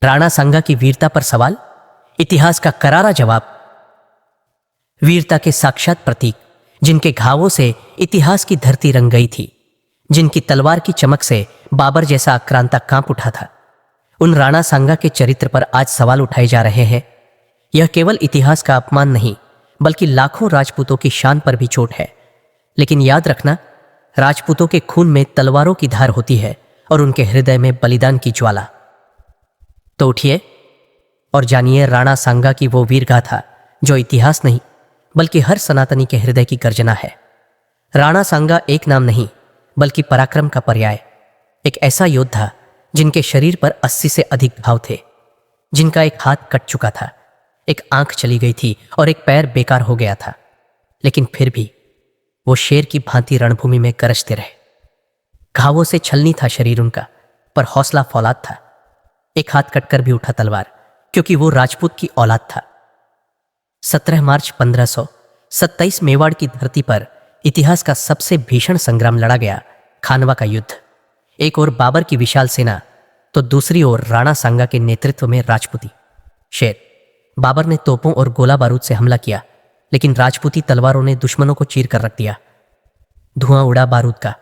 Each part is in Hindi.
राणा सांगा की वीरता पर सवाल, इतिहास का करारा जवाब। वीरता के साक्षात प्रतीक, जिनके घावों से इतिहास की धरती रंग गई थी, जिनकी तलवार की चमक से बाबर जैसा आक्रांता कांप उठा था, उन राणा सांगा के चरित्र पर आज सवाल उठाए जा रहे हैं। यह केवल इतिहास का अपमान नहीं, बल्कि लाखों राजपूतों की शान पर भी चोट है। लेकिन याद रखना, राजपूतों के खून में तलवारों की धार होती है और उनके हृदय में बलिदान की ज्वाला। तो उठिए और जानिए राणा सांगा की वो वीर गाथा जो इतिहास नहीं, बल्कि हर सनातनी के हृदय की गर्जना है। राणा सांगा एक नाम नहीं, बल्कि पराक्रम का पर्याय। एक ऐसा योद्धा जिनके शरीर पर 80 से अधिक घाव थे, जिनका एक हाथ कट चुका था, एक आंख चली गई थी और एक पैर बेकार हो गया था, लेकिन फिर भी वो शेर की भांति रणभूमि में गरजते रहे। घावों से छलनी था शरीर उनका, पर हौसला फौलाद था। एक हाथ कटकर भी उठा तलवार, क्योंकि वो राजपूत की औलाद था। 17 मार्च 1527 मेवाड़ की धरती पर इतिहास का सबसे भीषण संग्राम लड़ा गया, खानवा का युद्ध। एक ओर बाबर की विशाल सेना, तो दूसरी ओर राणा सांगा के नेतृत्व में राजपूती शेर। बाबर ने तोपों और गोला बारूद से हमला किया, लेकिन राजपूती तलवारों ने दुश्मनों को चीर कर रख दिया। धुआं उड़ा बारूद का,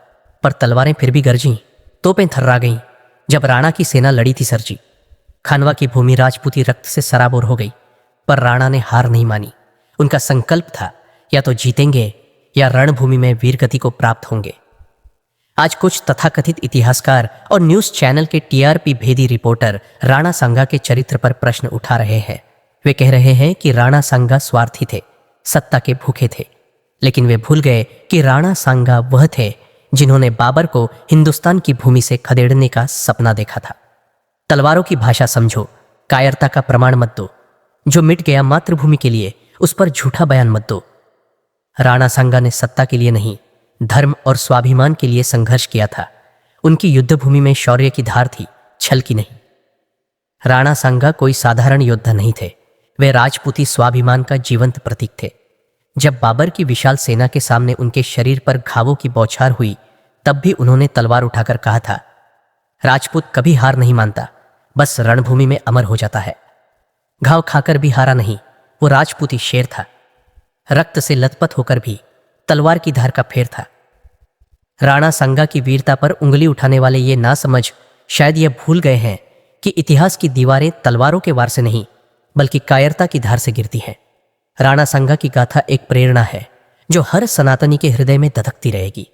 पर तलवारें फिर भी गरजीं, तोपें थर्रा गईं। जब राणा की सेना लड़ी थी सरजी, खानवा की भूमि राजपूती रक्त से सराबोर हो गई, पर राणा ने हार नहीं मानी। उनका संकल्प था, या तो जीतेंगे या रणभूमि में वीरगति को प्राप्त होंगे। आज कुछ तथाकथित इतिहासकार और न्यूज चैनल के टीआरपी भेदी रिपोर्टर राणा सांगा के चरित्र पर प्रश्न उठा रहे हैं। वे कह रहे हैं कि राणा सांगा स्वार्थी थे, सत्ता के भूखे थे, लेकिन वे भूल गए कि राणा सांगा वह थे जिन्होंने बाबर को हिंदुस्तान की भूमि से खदेड़ने का सपना देखा था। तलवारों की भाषा समझो, कायरता का प्रमाण मत दो। जो मिट गया मातृभूमि के लिए, उस पर झूठा बयान मत दो। राणा सांगा ने सत्ता के लिए नहीं, धर्म और स्वाभिमान के लिए संघर्ष किया था। उनकी युद्धभूमि में शौर्य की धार थी, छल की नहीं। राणा सांगा कोई साधारण योद्धा नहीं थे, वे राजपूती स्वाभिमान का जीवंत प्रतीक थे। जब बाबर की विशाल सेना के सामने उनके शरीर पर घावों की बौछार हुई, तब भी उन्होंने तलवार उठाकर कहा था, राजपूत कभी हार नहीं मानता, बस रणभूमि में अमर हो जाता है। घाव खाकर भी हारा नहीं, वो राजपूती शेर था। रक्त से लथपथ होकर भी तलवार की धार का फेर था। राणा सांगा की वीरता पर उंगली उठाने वाले ये ना समझ शायद ये भूल गए हैं कि इतिहास की दीवारें तलवारों के वार से नहीं, बल्कि कायरता की धार से गिरती हैं। राणा सांगा की गाथा एक प्रेरणा है जो हर सनातनी के हृदय में धधकती रहेगी।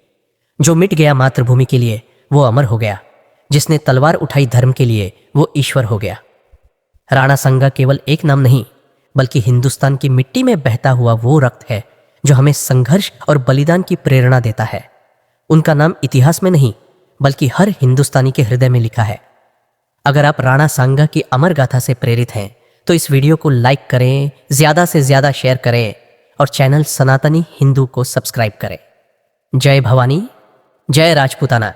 जो मिट गया मातृभूमि के लिए, वो अमर हो गया। जिसने तलवार उठाई धर्म के लिए, वो ईश्वर हो गया। राणा सांगा केवल एक नाम नहीं, बल्कि हिंदुस्तान की मिट्टी में बहता हुआ वो रक्त है जो हमें संघर्ष और बलिदान की प्रेरणा देता है। उनका नाम इतिहास में नहीं, बल्कि हर हिंदुस्तानी के हृदय में लिखा है। अगर आप राणा सांगा की अमर गाथा से प्रेरित हैं, तो इस वीडियो को लाइक करें, ज्यादा से ज्यादा शेयर करें और चैनल सनातनी हिंदू को सब्सक्राइब करें। जय भवानी, जय राजपूताना।